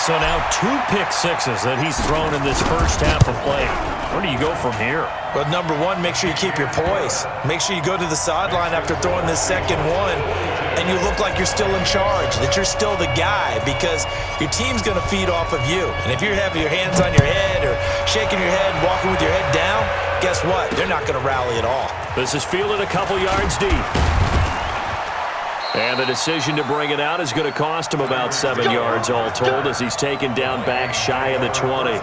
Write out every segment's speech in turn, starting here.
So now 2 pick-sixes that he's thrown in this first half of play. Where do you go from here? Well, number one, make sure you keep your poise. Make sure you go to the sideline after throwing this second one, and you look like you're still in charge, that you're still the guy, because your team's going to feed off of you. And if you're having your hands on your head or shaking your head, walking with your head down, guess what? They're not going to rally at all. This is fielded a couple yards deep. And the decision to bring it out is going to cost him about 7 yards all told as he's taken down back shy of the 20.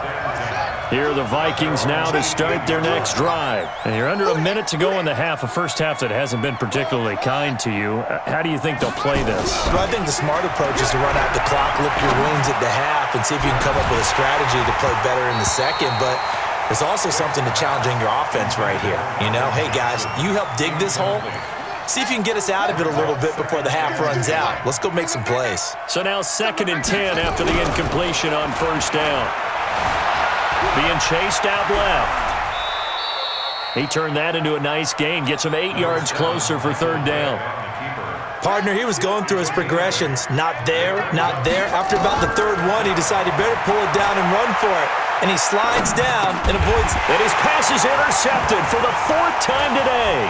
Here are the Vikings now to start their next drive. And you're under a minute to go in the half, a first half that hasn't been particularly kind to you. How do you think they'll play this? Well, I think the smart approach is to run out the clock, lick your wounds at the half, and see if you can come up with a strategy to play better in the second. But there's also something to challenging your offense right here. You know, hey, guys, you help dig this hole. See if you can get us out of it a little bit before the half runs out. Let's go make some plays. So now 2nd and 10 after the incompletion on first down. Being chased out left. He turned that into a nice gain. Gets him 8 yards closer for 3rd down. Partner, he was going through his progressions. Not there, not there. After about the 3rd one, he decided he better pull it down and run for it. And he slides down and avoids. And his pass is intercepted for the 4th time today.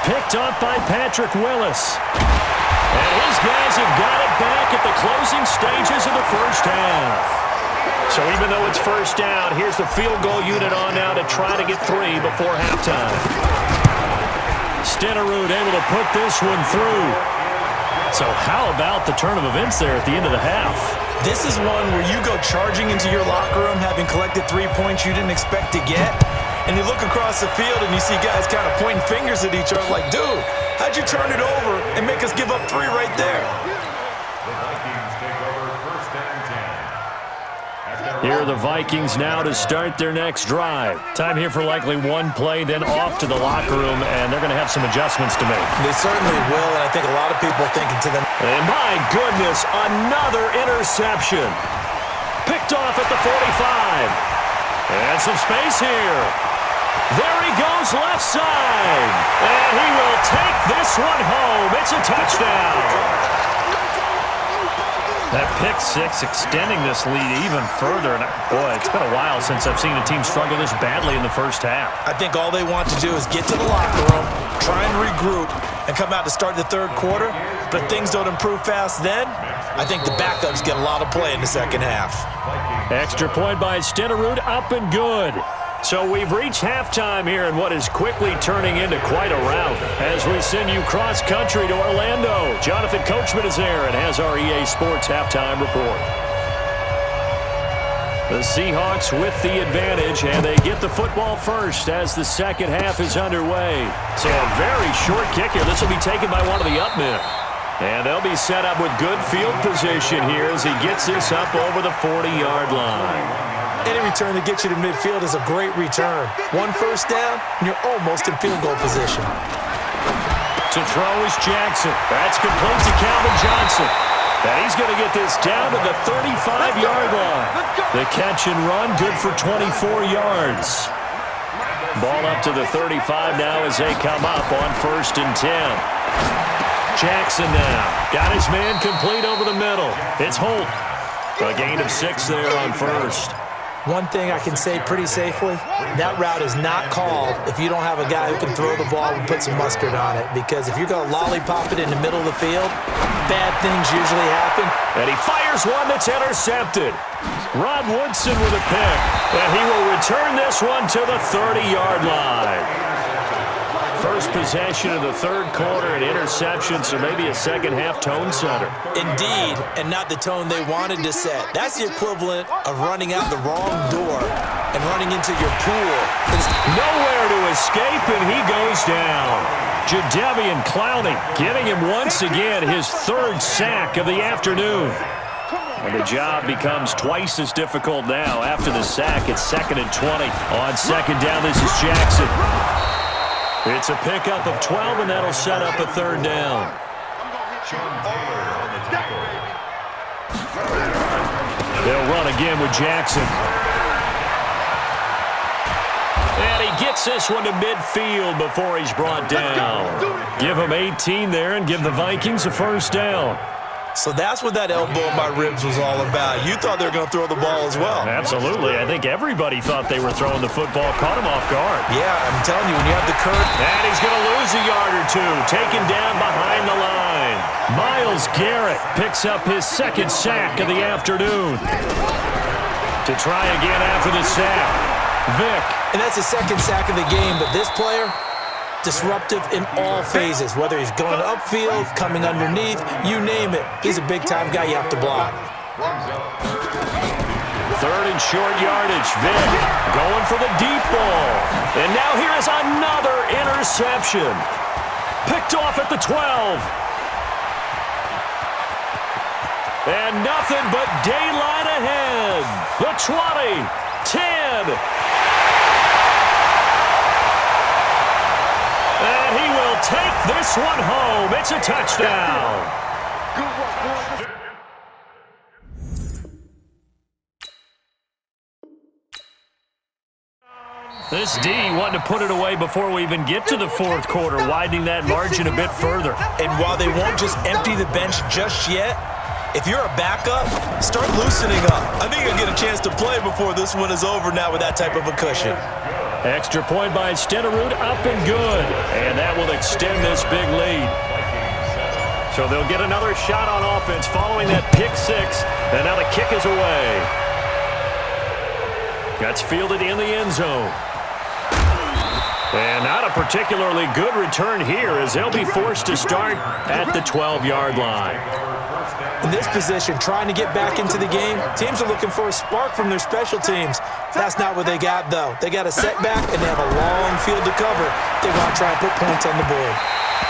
Picked up by Patrick Willis. And his guys have got it back at the closing stages of the first half. So even though it's first down, here's the field goal unit on now to try to get 3 before halftime. Stenerud able to put this one through. So how about the turn of events there at the end of the half? This is one where you go charging into your locker room having collected 3 points you didn't expect to get. And you look across the field and you see guys kind of pointing fingers at each other like, dude, how'd you turn it over and make us give up 3 right there? Here are the Vikings now to start their next drive. Time here for likely 1 play, then off to the locker room, and they're going to have some adjustments to make. They certainly will, and I think a lot of people are thinking to them. And my goodness, another interception. Picked off at the 45. And some space here. There he goes left side. And he will take this one home. It's a touchdown. That pick six extending this lead even further. And boy, it's been a while since I've seen a team struggle this badly in the first half. I think all they want to do is get to the locker room, try and regroup, and come out to start the 3rd quarter. But if things don't improve fast then, I think the backups get a lot of play in the second half. Extra point by Stenerud, up and good. So we've reached halftime here in what is quickly turning into quite a rout as we send you cross-country to Orlando. Jonathan Coachman is there and has our EA Sports halftime report. The Seahawks with the advantage, and they get the football first as the second half is underway. So a very short kick here. This will be taken by one of the up men. And they'll be set up with good field position here as he gets this up over the 40-yard line. Any return that gets you to midfield is a great return. 1 first down, and you're almost in field goal position. To throw is Jackson. That's complete to Calvin Johnson. And he's going to get this down to the 35-yard line. The catch and run, good for 24 yards. Ball up to the 35 now as they come up on 1st and 10. Jackson now. Got his man complete over the middle. It's Holt. A gain of 6 there on 1st. One thing I can say pretty safely, that route is not called if you don't have a guy who can throw the ball and put some mustard on it. Because if you're going to lollipop it in the middle of the field, bad things usually happen. And he fires one that's intercepted. Rod Woodson with a pick. And he will return this one to the 30-yard line. First possession of the 3rd quarter, an interception, so maybe a second-half tone setter. Indeed, and not the tone they wanted to set. That's the equivalent of running out the wrong door and running into your pool. There's nowhere to escape, and he goes down. Jadeveon Clowney getting him once again his 3rd sack of the afternoon. And the job becomes twice as difficult now after the sack. It's 2nd and 20. On 2nd down, this is Jackson. It's a pickup of 12, and that'll set up a 3rd down. They'll run again with Jackson. And he gets this one to midfield before he's brought down. Give him 18 there and give the Vikings a 1st down. So that's what that elbow in my ribs was all about. You thought they were going to throw the ball as well. Absolutely. I think everybody thought they were throwing the football, caught him off guard. Yeah, I'm telling you, when you have the curve. And he's going to lose a yard or two, taken down behind the line. Myles Garrett picks up his second sack of the afternoon. To try again after the sack, Vick. And that's the second sack of the game, but this player, disruptive in all phases, whether he's going upfield, coming underneath, you name it. He's a big-time guy you have to block. Third and short yardage. Vick going for the deep ball. And now here is another interception. Picked off at the 12. And nothing but daylight ahead. The 20, 10. And he will take this one home. It's a touchdown. This D wanting to put it away before we even get to the fourth quarter, widening that margin a bit further. And while they won't just empty the bench just yet, if you're a backup, start loosening up. I think you'll get a chance to play before this one is over now with that type of a cushion. Extra point by Stenerud, up and good. And that will extend this big lead. So they'll get another shot on offense following that pick six. And now the kick is away. That's fielded in the end zone. And not a particularly good return here as they'll be forced to start at the 12-yard line. In this position, trying to get back into the game, teams are looking for a spark from their special teams. That's not what they got, though. They got a setback, and they have a long field to cover if they want to try and put points on the board.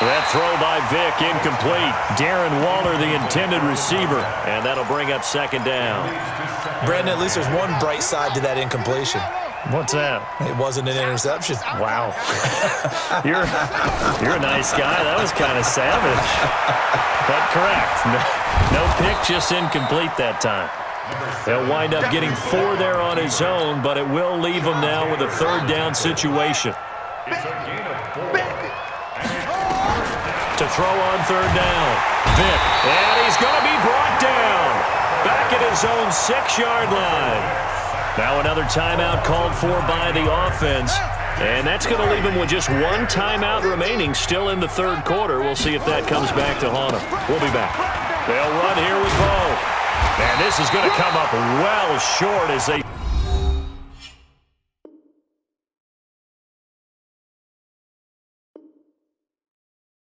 That throw by Vick, incomplete. Darren Waller, the intended receiver, and that'll bring up second down. Brandon, at least there's one bright side to that incompletion. What's that? It wasn't an interception. Wow. You're a nice guy. That was kind of savage. But correct. No pick, just incomplete that time. They'll wind up getting 4 there on his own, but it will leave him now with a third down situation. To throw on third down. Vick. And he's going to be brought down. Back at his own 6-yard line. Now another timeout called for by the offense. And that's going to leave him with just one timeout remaining still in the third quarter. We'll see if that comes back to haunt him. We'll be back. They'll run here with Bo. And this is going to come up well short as they